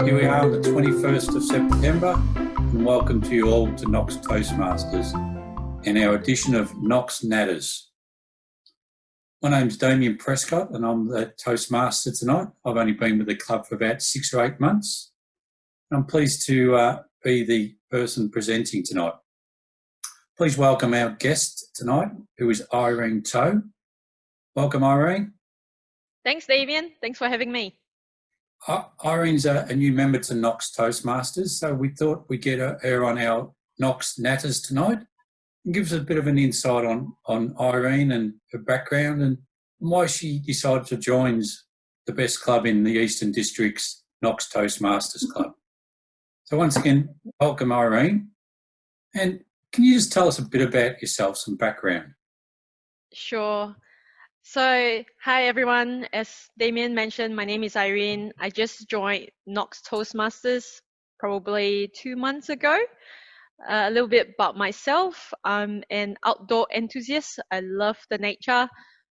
Here we are on the 21st of September, and welcome to you all to Knox Toastmasters and our edition of Knox Natters. My name's Damien Prescott and I'm the Toastmaster tonight. I've only been with the club for about 6 or 8 months. I'm pleased to be the person presenting tonight. Please welcome our guest tonight, who is Irene Toe. Welcome, Irene. Thanks, Damien. Thanks for having me. Irene's a new member to Knox Toastmasters, so we thought we'd get her on our Knox Natters tonight and give us a bit of an insight on Irene and her background and why she decided to join the best club in the Eastern District's Knox Toastmasters Club. So once again, welcome, Irene. And can you just tell us a bit about yourself, some background? Sure. So, hi everyone. As Damien mentioned, my name is Irene. I just joined Knox Toastmasters probably 2 months ago. A little bit about myself. I'm an outdoor enthusiast. I love the nature.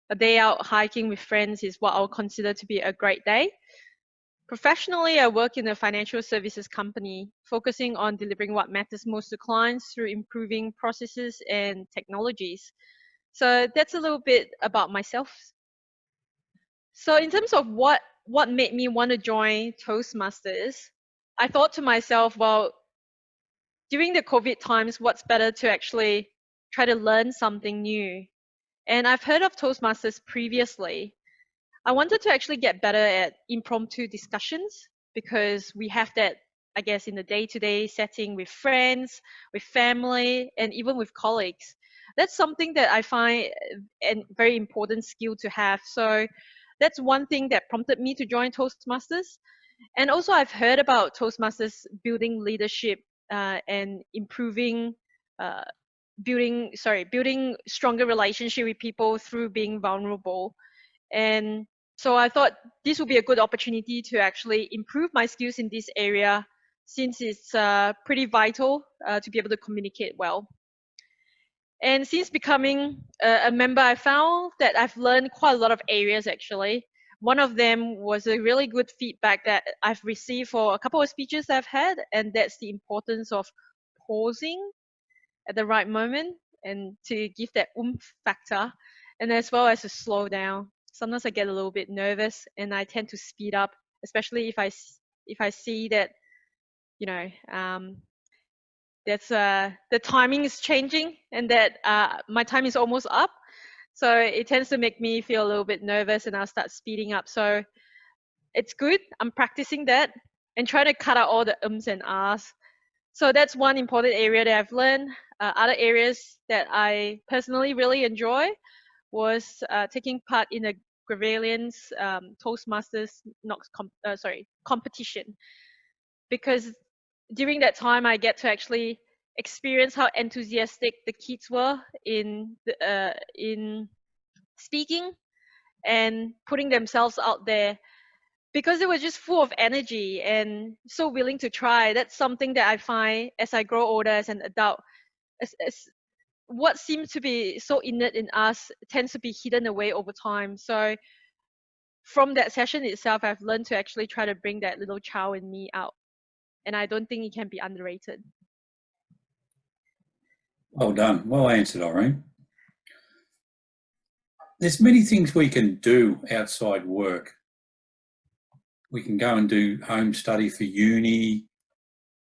A day out hiking with friends is what I'll consider to be a great day. Professionally, I work in a financial services company, focusing on delivering what matters most to clients through improving processes and technologies. So that's a little bit about myself. So in terms of what made me want to join Toastmasters, I thought to myself, well, during the COVID times, what's better to actually try to learn something new? And I've heard of Toastmasters previously. I wanted to actually get better at impromptu discussions because we have that, I guess, in the day-to-day setting with friends, with family, and even with colleagues. That's something that I find a very important skill to have. So that's one thing that prompted me to join Toastmasters. And also I've heard about Toastmasters building leadership and improving, building stronger relationship with people through being vulnerable. And so I thought this would be a good opportunity to actually improve my skills in this area, since it's pretty vital to be able to communicate well. And since becoming a member, I found that I've learned quite a lot of areas actually. One of them was a really good feedback that I've received for a couple of speeches I've had, and that's the importance of pausing at the right moment and to give that oomph factor, and as well as to slow down. Sometimes I get a little bit nervous and I tend to speed up, especially if I see that, you know, that's the timing is changing and that my time is almost up. So it tends to make me feel a little bit nervous and I'll start speeding up. So it's good. I'm practicing that and trying to cut out all the ums and ahs. So that's one important area that I've learned. Other areas that I personally really enjoy was taking part in a Gravelian's Toastmasters competition, because during that time I get to actually experience how enthusiastic the kids were in speaking and putting themselves out there, because they were just full of energy and so willing to try. That's something that I find as I grow older as an adult, as what seems to be so innate in us tends to be hidden away over time. So from that session itself, I've learned to actually try to bring that little child in me out. And I don't think it can be underrated. Well done. Well answered, Irene. There's many things we can do outside work. We can go and do home study for uni.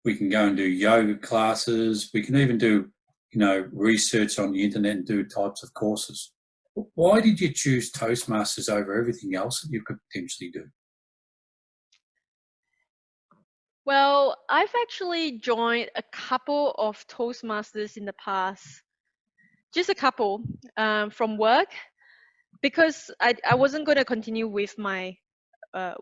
We can go and do yoga classes. We can even do, research on the internet and do types of courses. Why did you choose Toastmasters over everything else that you could potentially do? Well, I've actually joined a couple of Toastmasters in the past, just a couple from work, because I wasn't going to continue with my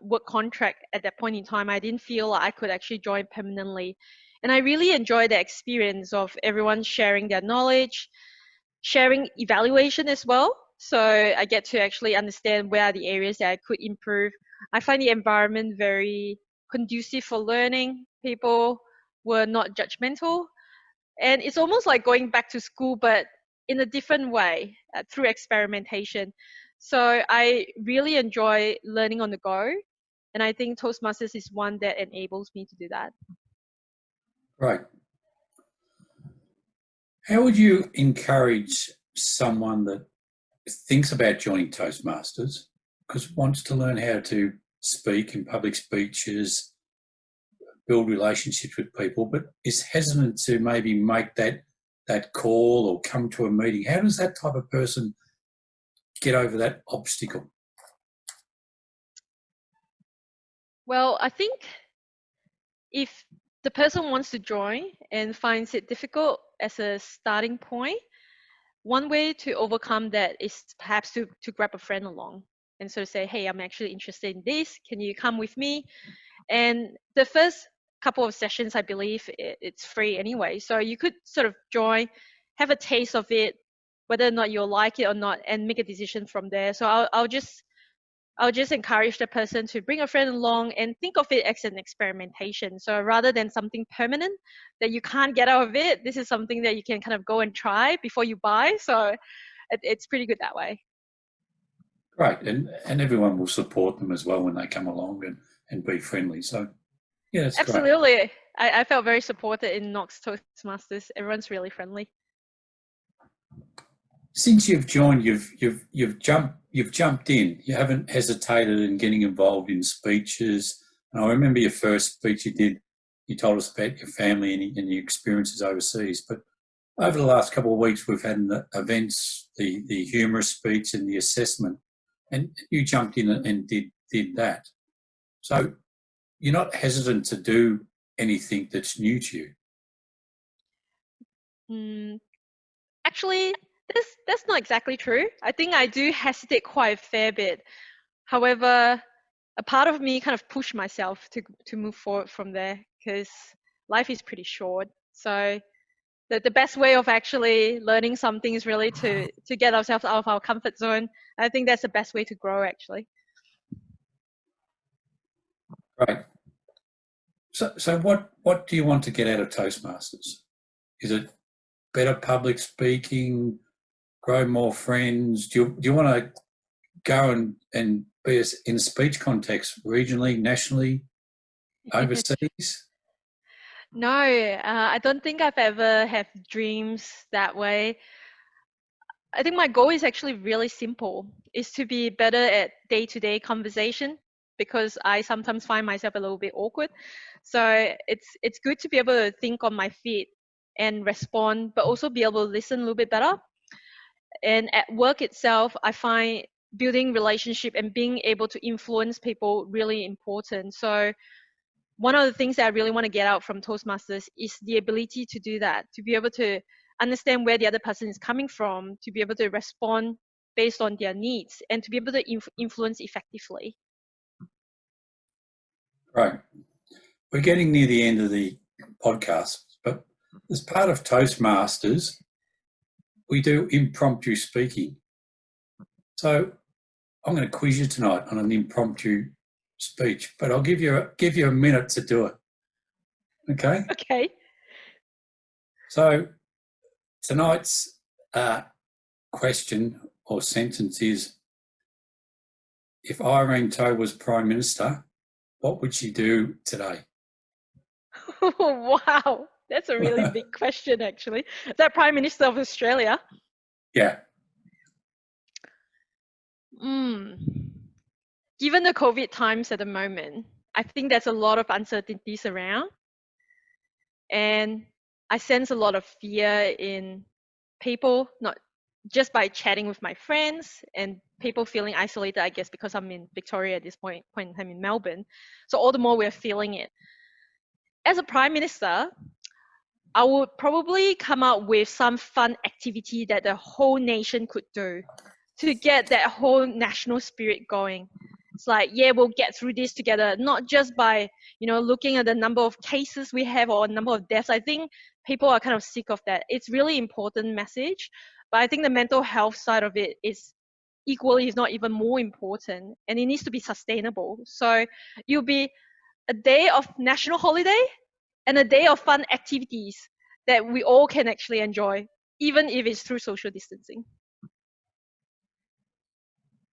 work contract at that point in time. I didn't feel like I could actually join permanently. And I really enjoyed the experience of everyone sharing their knowledge, sharing evaluation as well. So I get to actually understand where are the areas that I could improve. I find the environment very conducive for learning. People were not judgmental. And it's almost like going back to school, but in a different way through experimentation. So I really enjoy learning on the go. And I think Toastmasters is one that enables me to do that. Right. How would you encourage someone that thinks about joining Toastmasters because wants to learn how to speak in public speeches, build relationships with people, but is hesitant to maybe make that call or come to a meeting? How does that type of person get over that obstacle? Well, I think if the person wants to join and finds it difficult as a starting point, one way to overcome that is perhaps to grab a friend along and sort of say, hey, I'm actually interested in this. Can you come with me? And the first couple of sessions, I believe it's free anyway. So you could sort of join, have a taste of it, whether or not you'll like it or not, and make a decision from there. So I'll just encourage the person to bring a friend along and think of it as an experimentation. So rather than something permanent that you can't get out of it, this is something that you can kind of go and try before you buy. So it's pretty good that way. Right, and everyone will support them as well when they come along and be friendly. So yeah, that's Absolutely. great. I felt very supported in Knox Toastmasters. Everyone's really friendly. Since you've joined, you've jumped in. You haven't hesitated in getting involved in speeches. And I remember your first speech you did. You told us about your family and your experiences overseas. But over the last couple of weeks, we've had events, the humorous speech and the assessment, and you jumped in and did that. So you're not hesitant to do anything that's new to you. Actually, that's not exactly true. I think I do hesitate quite a fair bit. However, a part of me kind of pushed myself to move forward from there because life is pretty short. So the best way of actually learning something is really to get ourselves out of our comfort zone. I think that's the best way to grow actually. Right. So what do you want to get out of Toastmasters? Is it better public speaking, grow more friends? Do you want to go and be in a speech context regionally, nationally, overseas? No, I don't think I've ever had dreams that way. I think my goal is actually really simple, is to be better at day-to-day conversation because I sometimes find myself a little bit awkward. So it's good to be able to think on my feet and respond, but also be able to listen a little bit better. And at work itself, I find building relationship and being able to influence people really important. So one of the things that I really want to get out from Toastmasters is the ability to do that, to be able to understand where the other person is coming from, to be able to respond based on their needs, and to be able to influence effectively. Right. We're getting near the end of the podcast, but as part of Toastmasters, we do impromptu speaking. So I'm going to quiz you tonight on an impromptu speech, but I'll give you a minute to do it. Okay? Okay. So tonight's question or sentence is, if Irene Toe was Prime Minister, what would she do today? Wow, that's a really big question actually. Is that Prime Minister of Australia? Yeah. Given the COVID times at the moment, I think there's a lot of uncertainties around. And I sense a lot of fear in people, not just by chatting with my friends and people feeling isolated, I guess, because I'm in Victoria at this point in time in Melbourne. So all the more we're feeling it. As a Prime Minister, I would probably come up with some fun activity that the whole nation could do to get that whole national spirit going. It's like, yeah, we'll get through this together, not just by, looking at the number of cases we have or number of deaths. I think people are kind of sick of that. It's really important message, but I think the mental health side of it is equally, if not even more important, and it needs to be sustainable. So you'll be a day of national holiday and a day of fun activities that we all can actually enjoy, even if it's through social distancing.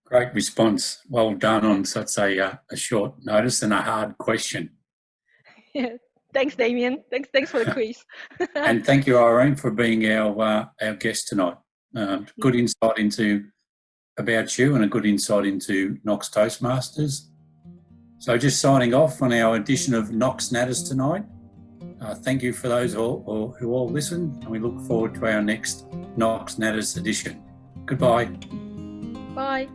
Great response. Well done on such a short notice and a hard question. Yeah. Thanks, Damien. Thanks for the quiz. And thank you, Irene, for being our guest tonight. Good insight about you and a good insight into Knox Toastmasters. So just signing off on our edition of Knox Natters tonight. Thank you for those who all listened, and we look forward to our next Knox Natters edition. Goodbye. Bye.